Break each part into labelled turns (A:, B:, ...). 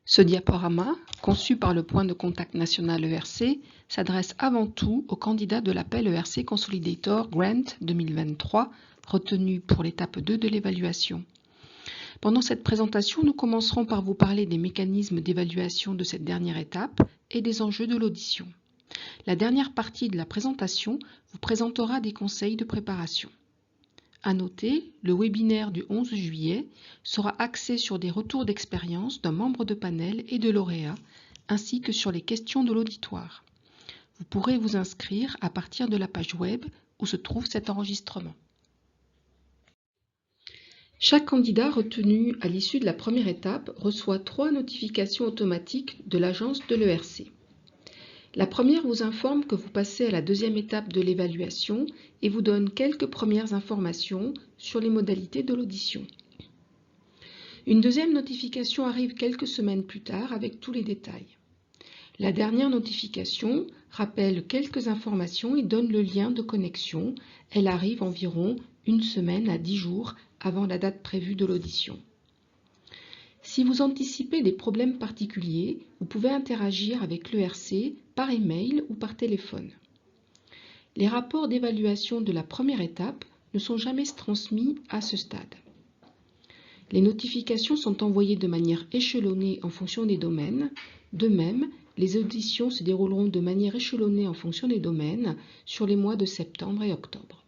A: Ce diaporama, conçu par le point de contact national ERC, s'adresse avant tout aux candidats de l'appel ERC Consolidator Grant 2023, retenu pour l'étape 2 de l'évaluation. Pendant cette présentation, nous commencerons par vous parler des mécanismes d'évaluation de cette dernière étape et des enjeux de l'audition. La dernière partie de la présentation vous présentera des conseils de préparation. À noter, le webinaire du 11 juillet sera axé sur des retours d'expérience d'un membre de panel et de lauréats, ainsi que sur les questions de l'auditoire. Vous pourrez vous inscrire à partir de la page web où se trouve cet enregistrement. Chaque candidat retenu à l'issue de la première étape reçoit 3 notifications automatiques de l'agence de l'ERC. La première vous informe que vous passez à la deuxième étape de l'évaluation et vous donne quelques premières informations sur les modalités de l'audition. Une deuxième notification arrive quelques semaines plus tard avec tous les détails. La dernière notification rappelle quelques informations et donne le lien de connexion. Elle arrive environ 1 semaine à 10 jours avant la date prévue de l'audition. Si vous anticipez des problèmes particuliers, vous pouvez interagir avec l'ERC par email ou par téléphone. Les rapports d'évaluation de la première étape ne sont jamais transmis à ce stade. Les notifications sont envoyées de manière échelonnée en fonction des domaines. De même, les auditions se dérouleront de manière échelonnée en fonction des domaines sur les mois de septembre et octobre.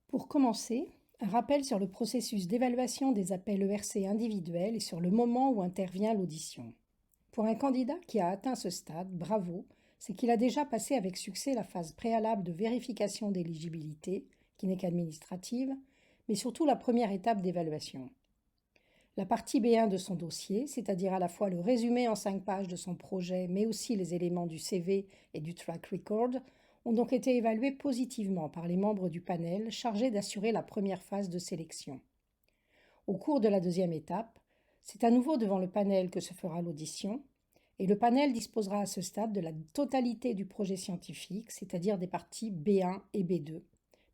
B: Pour commencer, un rappel sur le processus d'évaluation des appels ERC individuels et sur le moment où intervient l'audition. Pour un candidat qui a atteint ce stade, bravo, c'est qu'il a déjà passé avec succès la phase préalable de vérification d'éligibilité, qui n'est qu'administrative, mais surtout la première étape d'évaluation. La partie B1 de son dossier, c'est-à-dire à la fois le résumé en 5 pages de son projet, mais aussi les éléments du CV et du track record, ont donc été évalués positivement par les membres du panel chargés d'assurer la première phase de sélection. Au cours de la deuxième étape, c'est à nouveau devant le panel que se fera l'audition, et le panel disposera à ce stade de la totalité du projet scientifique, c'est-à-dire des parties B1 et B2,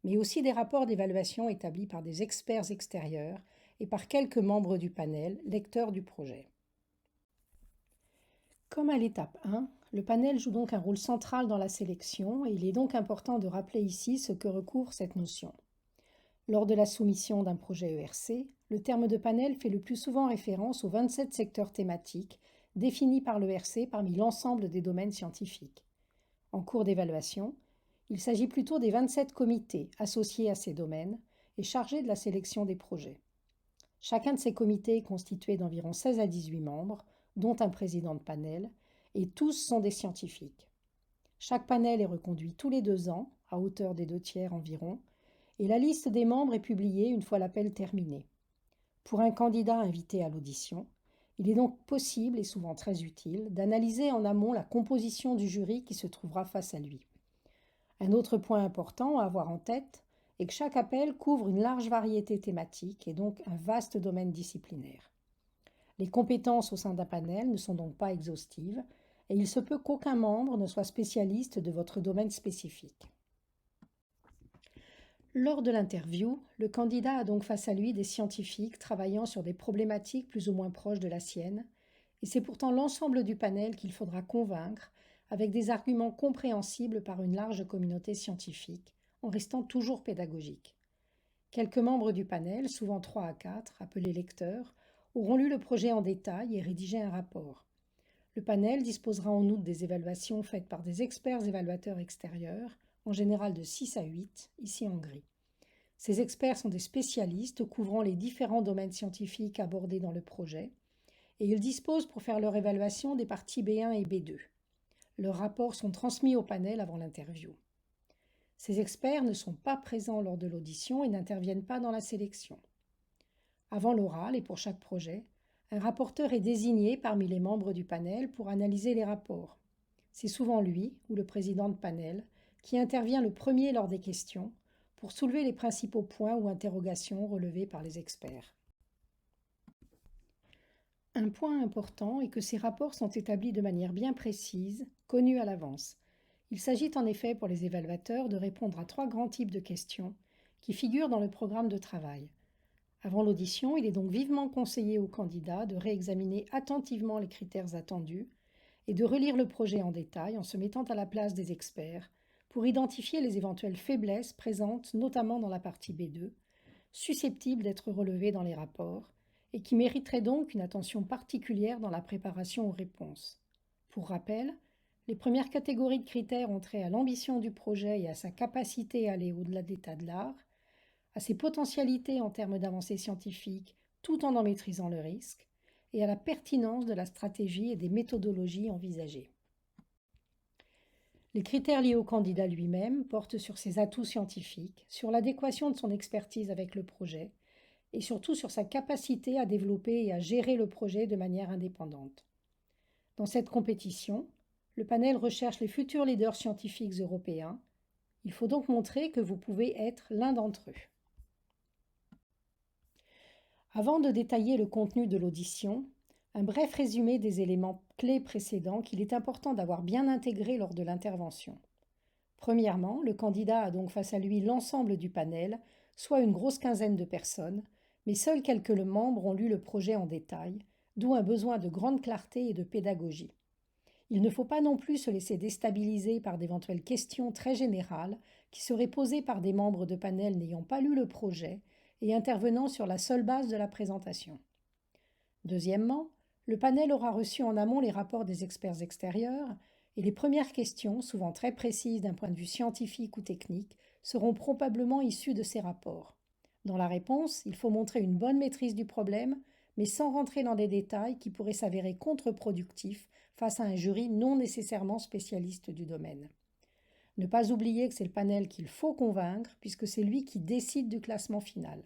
B: mais aussi des rapports d'évaluation établis par des experts extérieurs et par quelques membres du panel, lecteurs du projet. Comme à l'étape 1, le panel joue donc un rôle central dans la sélection et il est donc important de rappeler ici ce que recouvre cette notion. Lors de la soumission d'un projet ERC, le terme de panel fait le plus souvent référence aux 27 secteurs thématiques définis par l'ERC parmi l'ensemble des domaines scientifiques. En cours d'évaluation, il s'agit plutôt des 27 comités associés à ces domaines et chargés de la sélection des projets. Chacun de ces comités est constitué d'environ 16 à 18 membres, dont un président de panel, et tous sont des scientifiques. Chaque panel est reconduit tous les 2 ans, à hauteur des 2/3 environ, et la liste des membres est publiée une fois l'appel terminé. Pour un candidat invité à l'audition, il est donc possible, et souvent très utile, d'analyser en amont la composition du jury qui se trouvera face à lui. Un autre point important à avoir en tête est que chaque appel couvre une large variété thématique et donc un vaste domaine disciplinaire. Les compétences au sein d'un panel ne sont donc pas exhaustives et il se peut qu'aucun membre ne soit spécialiste de votre domaine spécifique. Lors de l'interview, le candidat a donc face à lui des scientifiques travaillant sur des problématiques plus ou moins proches de la sienne, et c'est pourtant l'ensemble du panel qu'il faudra convaincre avec des arguments compréhensibles par une large communauté scientifique, en restant toujours pédagogique. Quelques membres du panel, souvent 3 à 4, appelés lecteurs, auront lu le projet en détail et rédigé un rapport. Le panel disposera en outre des évaluations faites par des experts évaluateurs extérieurs, en général de 6 à 8, ici en gris. Ces experts sont des spécialistes couvrant les différents domaines scientifiques abordés dans le projet, et ils disposent pour faire leur évaluation des parties B1 et B2. Leurs rapports sont transmis au panel avant l'interview. Ces experts ne sont pas présents lors de l'audition et n'interviennent pas dans la sélection. Avant l'oral et pour chaque projet, un rapporteur est désigné parmi les membres du panel pour analyser les rapports. C'est souvent lui, ou le président de panel, qui intervient le premier lors des questions pour soulever les principaux points ou interrogations relevés par les experts. Un point important est que ces rapports sont établis de manière bien précise, connue à l'avance. Il s'agit en effet pour les évaluateurs de répondre à 3 grands types de questions qui figurent dans le programme de travail. Avant l'audition, il est donc vivement conseillé aux candidats de réexaminer attentivement les critères attendus et de relire le projet en détail en se mettant à la place des experts pour identifier les éventuelles faiblesses présentes notamment dans la partie B2, susceptibles d'être relevées dans les rapports et qui mériteraient donc une attention particulière dans la préparation aux réponses. Pour rappel, les premières catégories de critères ont trait à l'ambition du projet et à sa capacité à aller au-delà de l'état de l'art, à ses potentialités en termes d'avancée scientifique tout en maîtrisant le risque, et à la pertinence de la stratégie et des méthodologies envisagées. Les critères liés au candidat lui-même portent sur ses atouts scientifiques, sur l'adéquation de son expertise avec le projet, et surtout sur sa capacité à développer et à gérer le projet de manière indépendante. Dans cette compétition, le panel recherche les futurs leaders scientifiques européens. Il faut donc montrer que vous pouvez être l'un d'entre eux. Avant de détailler le contenu de l'audition, un bref résumé des éléments clés précédents qu'il est important d'avoir bien intégrés lors de l'intervention. Premièrement, le candidat a donc face à lui l'ensemble du panel, soit une grosse quinzaine de personnes, mais seuls quelques membres ont lu le projet en détail, d'où un besoin de grande clarté et de pédagogie. Il ne faut pas non plus se laisser déstabiliser par d'éventuelles questions très générales qui seraient posées par des membres de panel n'ayant pas lu le projet et intervenant sur la seule base de la présentation. Deuxièmement, le panel aura reçu en amont les rapports des experts extérieurs et les premières questions, souvent très précises d'un point de vue scientifique ou technique, seront probablement issues de ces rapports. Dans la réponse, il faut montrer une bonne maîtrise du problème, mais sans rentrer dans des détails qui pourraient s'avérer contre-productifs face à un jury non nécessairement spécialiste du domaine. Ne pas oublier que c'est le panel qu'il faut convaincre, puisque c'est lui qui décide du classement final.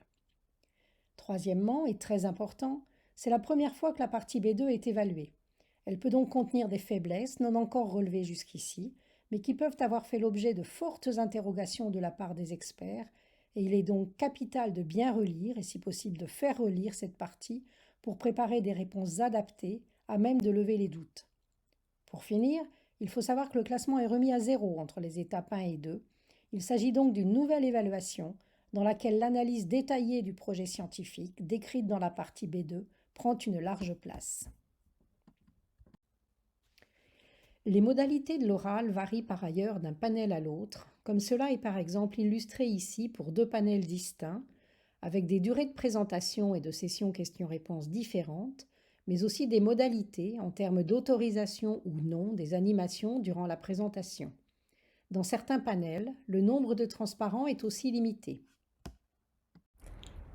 B: Troisièmement, et très important, c'est la première fois que la partie B2 est évaluée. Elle peut donc contenir des faiblesses non encore relevées jusqu'ici, mais qui peuvent avoir fait l'objet de fortes interrogations de la part des experts, et il est donc capital de bien relire et si possible de faire relire cette partie pour préparer des réponses adaptées à même de lever les doutes. Pour finir, il faut savoir que le classement est remis à 0 entre les étapes 1 et 2. Il s'agit donc d'une nouvelle évaluation dans laquelle l'analyse détaillée du projet scientifique, décrite dans la partie B2, prend une large place. Les modalités de l'oral varient par ailleurs d'un panel à l'autre, comme cela est par exemple illustré ici pour 2 panels distincts, avec des durées de présentation et de sessions questions-réponses différentes, mais aussi des modalités en termes d'autorisation ou non des animations durant la présentation. Dans certains panels, le nombre de transparents est aussi limité.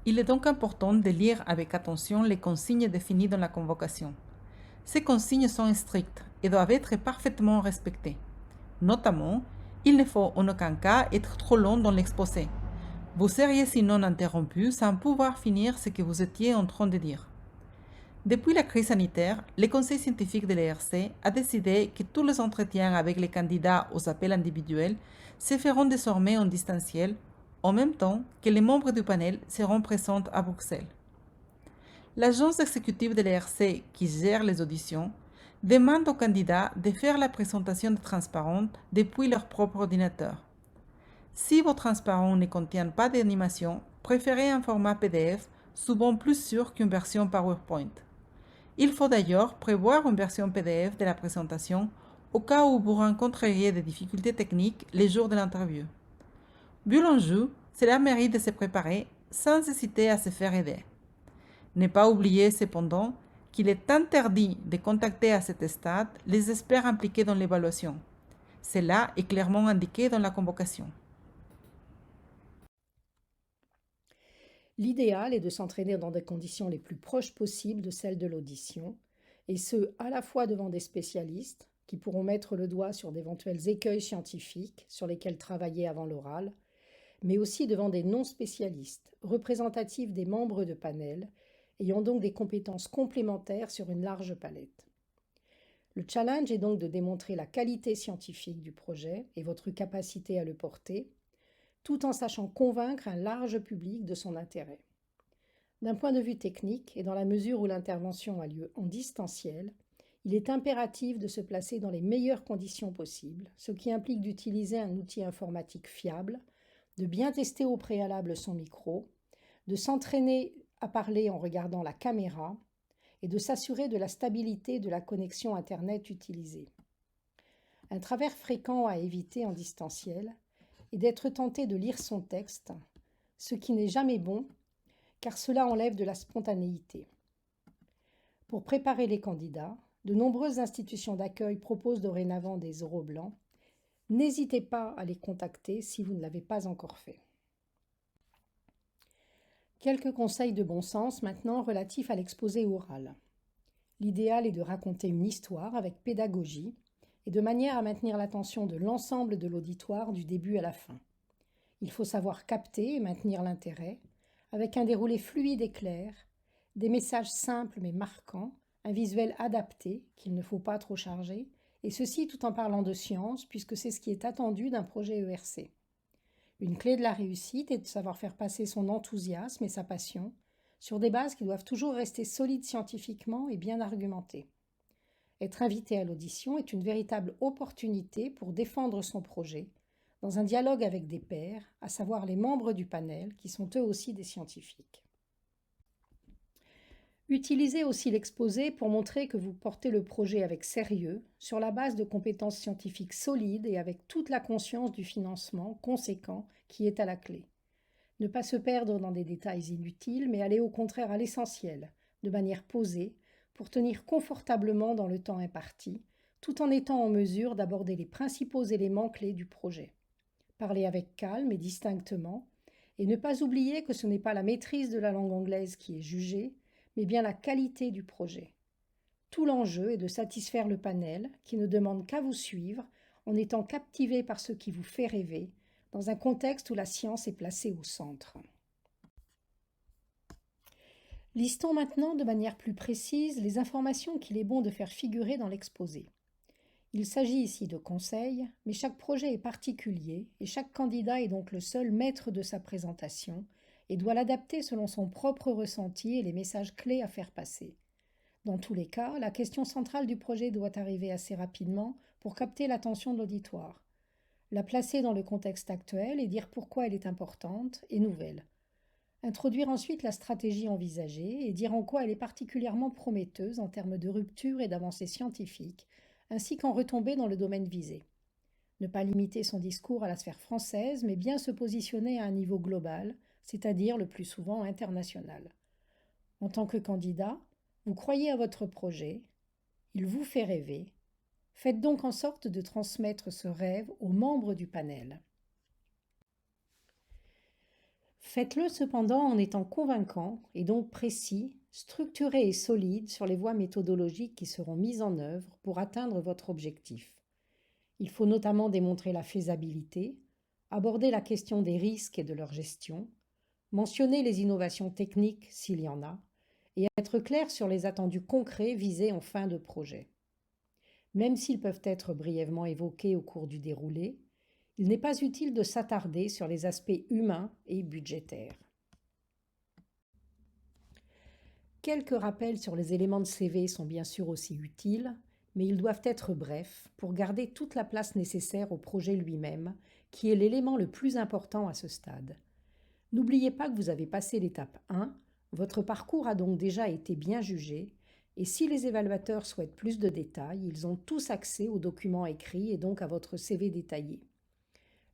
C: Il est donc important de lire avec attention les consignes définies dans la convocation. Ces consignes sont strictes et doivent être parfaitement respectées. Notamment, il ne faut en aucun cas être trop long dans l'exposé. Vous seriez sinon interrompu sans pouvoir finir ce que vous étiez en train de dire. Depuis la crise sanitaire, le Conseil scientifique de l'ERC a décidé que tous les entretiens avec les candidats aux appels individuels se feront désormais en distanciel, en même temps que les membres du panel seront présents à Bruxelles. L'agence exécutive de l'ERC qui gère les auditions demande aux candidats de faire la présentation transparente depuis leur propre ordinateur. Si vos transparents ne contiennent pas d'animation, préférez un format PDF, souvent plus sûr qu'une version PowerPoint. Il faut d'ailleurs prévoir une version PDF de la présentation au cas où vous rencontreriez des difficultés techniques les jours de l'interview. Vu l'enjeu, cela mérite de se préparer sans hésiter à se faire aider. Ne pas oublier cependant qu'il est interdit de contacter à cet stade les experts impliqués dans l'évaluation. Cela est clairement indiqué dans la convocation.
B: L'idéal est de s'entraîner dans des conditions les plus proches possibles de celles de l'audition, et ce, à la fois devant des spécialistes, qui pourront mettre le doigt sur d'éventuels écueils scientifiques sur lesquels travailler avant l'oral, mais aussi devant des non-spécialistes, représentatifs des membres de panel, ayant donc des compétences complémentaires sur une large palette. Le challenge est donc de démontrer la qualité scientifique du projet et votre capacité à le porter, tout en sachant convaincre un large public de son intérêt. D'un point de vue technique, et dans la mesure où l'intervention a lieu en distanciel, il est impératif de se placer dans les meilleures conditions possibles, ce qui implique d'utiliser un outil informatique fiable, de bien tester au préalable son micro, de s'entraîner à parler en regardant la caméra et de s'assurer de la stabilité de la connexion Internet utilisée. Un travers fréquent à éviter en distanciel est d'être tenté de lire son texte, ce qui n'est jamais bon car cela enlève de la spontanéité. Pour préparer les candidats, de nombreuses institutions d'accueil proposent dorénavant des oraux blancs. N'hésitez pas à les contacter si vous ne l'avez pas encore fait. Quelques conseils de bon sens maintenant relatifs à l'exposé oral. L'idéal est de raconter une histoire avec pédagogie et de manière à maintenir l'attention de l'ensemble de l'auditoire du début à la fin. Il faut savoir capter et maintenir l'intérêt avec un déroulé fluide et clair, des messages simples mais marquants, un visuel adapté qu'il ne faut pas trop charger, et ceci tout en parlant de science puisque c'est ce qui est attendu d'un projet ERC. Une clé de la réussite est de savoir faire passer son enthousiasme et sa passion sur des bases qui doivent toujours rester solides scientifiquement et bien argumentées. Être invité à l'audition est une véritable opportunité pour défendre son projet dans un dialogue avec des pairs, à savoir les membres du panel qui sont eux aussi des scientifiques. Utilisez aussi l'exposé pour montrer que vous portez le projet avec sérieux, sur la base de compétences scientifiques solides et avec toute la conscience du financement conséquent qui est à la clé. Ne pas se perdre dans des détails inutiles, mais aller au contraire à l'essentiel, de manière posée, pour tenir confortablement dans le temps imparti, tout en étant en mesure d'aborder les principaux éléments clés du projet. Parler avec calme et distinctement, et ne pas oublier que ce n'est pas la maîtrise de la langue anglaise qui est jugée, mais bien la qualité du projet. Tout l'enjeu est de satisfaire le panel qui ne demande qu'à vous suivre en étant captivé par ce qui vous fait rêver, dans un contexte où la science est placée au centre. Listons maintenant de manière plus précise les informations qu'il est bon de faire figurer dans l'exposé. Il s'agit ici de conseils, mais chaque projet est particulier et chaque candidat est donc le seul maître de sa présentation et doit l'adapter selon son propre ressenti et les messages clés à faire passer. Dans tous les cas, la question centrale du projet doit arriver assez rapidement pour capter l'attention de l'auditoire. La placer dans le contexte actuel et dire pourquoi elle est importante et nouvelle. Introduire ensuite la stratégie envisagée et dire en quoi elle est particulièrement prometteuse en termes de rupture et d'avancée scientifique, ainsi qu'en retomber dans le domaine visé. Ne pas limiter son discours à la sphère française, mais bien se positionner à un niveau global, c'est-à-dire le plus souvent international. En tant que candidat, vous croyez à votre projet, il vous fait rêver. Faites donc en sorte de transmettre ce rêve aux membres du panel. Faites-le cependant en étant convaincant et donc précis, structuré et solide sur les voies méthodologiques qui seront mises en œuvre pour atteindre votre objectif. Il faut notamment démontrer la faisabilité, aborder la question des risques et de leur gestion, mentionner les innovations techniques s'il y en a, et être clair sur les attendus concrets visés en fin de projet. Même s'ils peuvent être brièvement évoqués au cours du déroulé, il n'est pas utile de s'attarder sur les aspects humains et budgétaires. Quelques rappels sur les éléments de CV sont bien sûr aussi utiles, mais ils doivent être brefs pour garder toute la place nécessaire au projet lui-même, qui est l'élément le plus important à ce stade. N'oubliez pas que vous avez passé l'étape 1, votre parcours a donc déjà été bien jugé, et si les évaluateurs souhaitent plus de détails, ils ont tous accès aux documents écrits et donc à votre CV détaillé.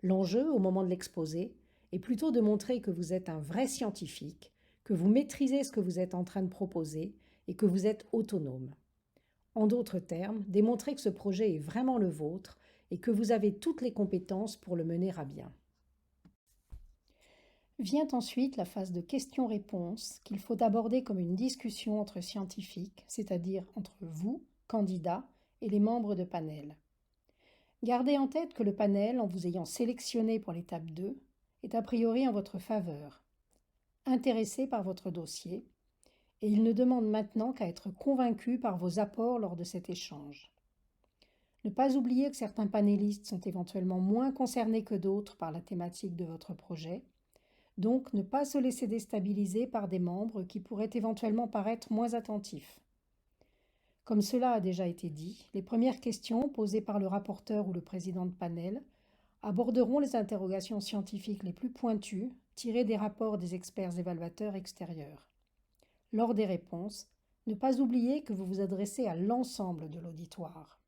B: L'enjeu, au moment de l'exposer, est plutôt de montrer que vous êtes un vrai scientifique, que vous maîtrisez ce que vous êtes en train de proposer et que vous êtes autonome. En d'autres termes, démontrer que ce projet est vraiment le vôtre et que vous avez toutes les compétences pour le mener à bien. Vient ensuite la phase de questions-réponses qu'il faut aborder comme une discussion entre scientifiques, c'est-à-dire entre vous, candidats, et les membres de panel. Gardez en tête que le panel, en vous ayant sélectionné pour l'étape 2, est a priori en votre faveur, intéressé par votre dossier, et il ne demande maintenant qu'à être convaincu par vos apports lors de cet échange. Ne pas oublier que certains panélistes sont éventuellement moins concernés que d'autres par la thématique de votre projet, donc ne pas se laisser déstabiliser par des membres qui pourraient éventuellement paraître moins attentifs. Comme cela a déjà été dit, les premières questions posées par le rapporteur ou le président de panel aborderont les interrogations scientifiques les plus pointues tirées des rapports des experts évaluateurs extérieurs. Lors des réponses, ne pas oublier que vous vous adressez à l'ensemble de l'auditoire.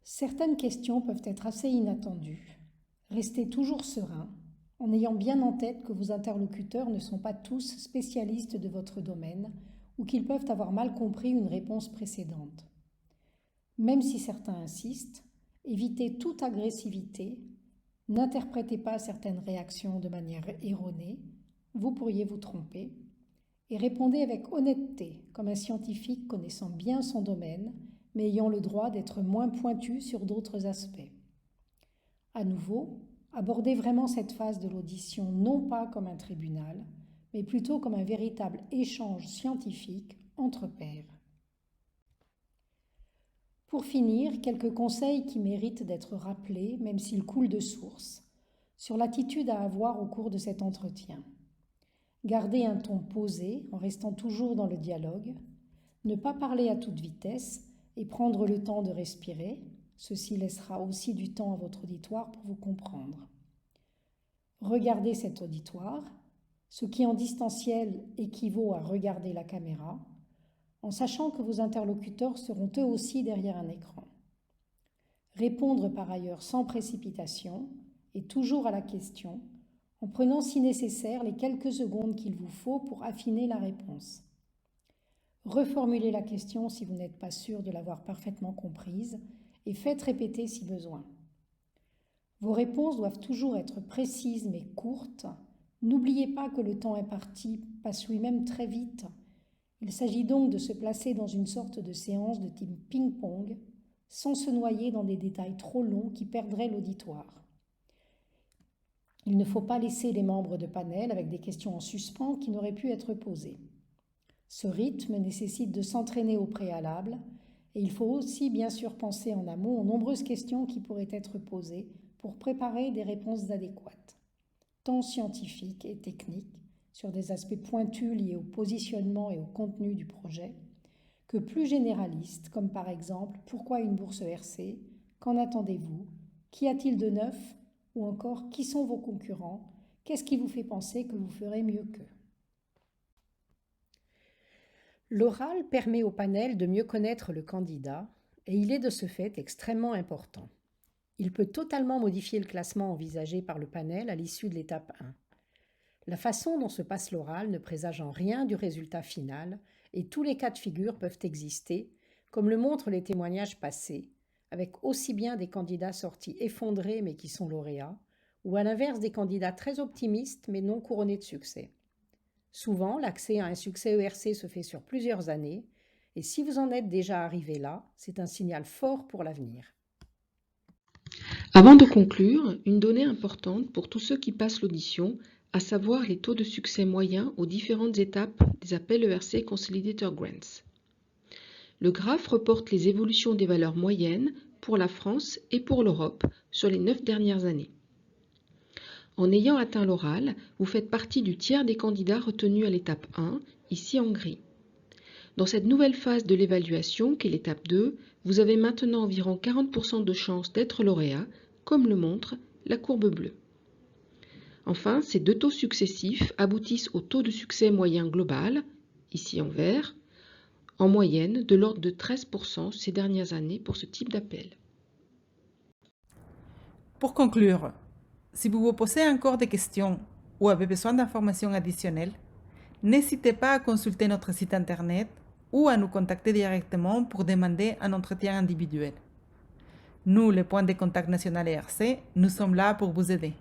B: Certaines questions peuvent être assez inattendues. Restez toujours serein, en ayant bien en tête que vos interlocuteurs ne sont pas tous spécialistes de votre domaine ou qu'ils peuvent avoir mal compris une réponse précédente. Même si certains insistent, évitez toute agressivité, n'interprétez pas certaines réactions de manière erronée, vous pourriez vous tromper, et répondez avec honnêteté, comme un scientifique connaissant bien son domaine, mais ayant le droit d'être moins pointu sur d'autres aspects. À nouveau, abordez vraiment cette phase de l'audition non pas comme un tribunal, mais plutôt comme un véritable échange scientifique entre pairs. Pour finir, quelques conseils qui méritent d'être rappelés, même s'ils coulent de source, sur l'attitude à avoir au cours de cet entretien. Gardez un ton posé en restant toujours dans le dialogue, ne pas parler à toute vitesse et prendre le temps de respirer. Ceci laissera aussi du temps à votre auditoire pour vous comprendre. Regardez cet auditoire, ce qui en distanciel équivaut à regarder la caméra, en sachant que vos interlocuteurs seront eux aussi derrière un écran. Répondre par ailleurs sans précipitation et toujours à la question, en prenant si nécessaire les quelques secondes qu'il vous faut pour affiner la réponse. Reformulez la question si vous n'êtes pas sûr de l'avoir parfaitement comprise et faites répéter si besoin. Vos réponses doivent toujours être précises mais courtes. N'oubliez pas que le temps imparti passe lui-même très vite. Il s'agit donc de se placer dans une sorte de séance de type ping-pong, sans se noyer dans des détails trop longs qui perdraient l'auditoire. Il ne faut pas laisser les membres de panel avec des questions en suspens qui n'auraient pu être posées. Ce rythme nécessite de s'entraîner au préalable et il faut aussi bien sûr penser en amont aux nombreuses questions qui pourraient être posées pour préparer des réponses adéquates, tant scientifiques et techniques, sur des aspects pointus liés au positionnement et au contenu du projet, que plus généralistes, comme par exemple « Pourquoi une bourse ERC ? Qu'en attendez-vous ? Qu'y a-t-il de neuf ? Ou encore « Qui sont vos concurrents ? Qu'est-ce qui vous fait penser que vous ferez mieux qu'eux ?» L'oral permet au panel de mieux connaître le candidat et il est de ce fait extrêmement important. Il peut totalement modifier le classement envisagé par le panel à l'issue de l'étape 1. La façon dont se passe l'oral ne présage en rien du résultat final et tous les cas de figure peuvent exister, comme le montrent les témoignages passés, avec aussi bien des candidats sortis effondrés mais qui sont lauréats, ou à l'inverse des candidats très optimistes mais non couronnés de succès. Souvent, l'accès à un succès ERC se fait sur plusieurs années, et si vous en êtes déjà arrivé là, c'est un signal fort pour l'avenir.
A: Avant de conclure, une donnée importante pour tous ceux qui passent l'audition, à savoir les taux de succès moyens aux différentes étapes des appels ERC Consolidator Grants. Le graphe reporte les évolutions des valeurs moyennes pour la France et pour l'Europe sur les 9 dernières années. En ayant atteint l'oral, vous faites partie du tiers des candidats retenus à l'étape 1, ici en gris. Dans cette nouvelle phase de l'évaluation, qui est l'étape 2, vous avez maintenant environ 40% de chances d'être lauréat, comme le montre la courbe bleue. Enfin, ces deux taux successifs aboutissent au taux de succès moyen global, ici en vert, en moyenne de l'ordre de 13% ces dernières années pour ce type d'appel.
C: Pour conclure, si vous vous posez encore des questions ou avez besoin d'informations additionnelles, n'hésitez pas à consulter notre site internet ou à nous contacter directement pour demander un entretien individuel. Nous, le point de contact national ERC, nous sommes là pour vous aider.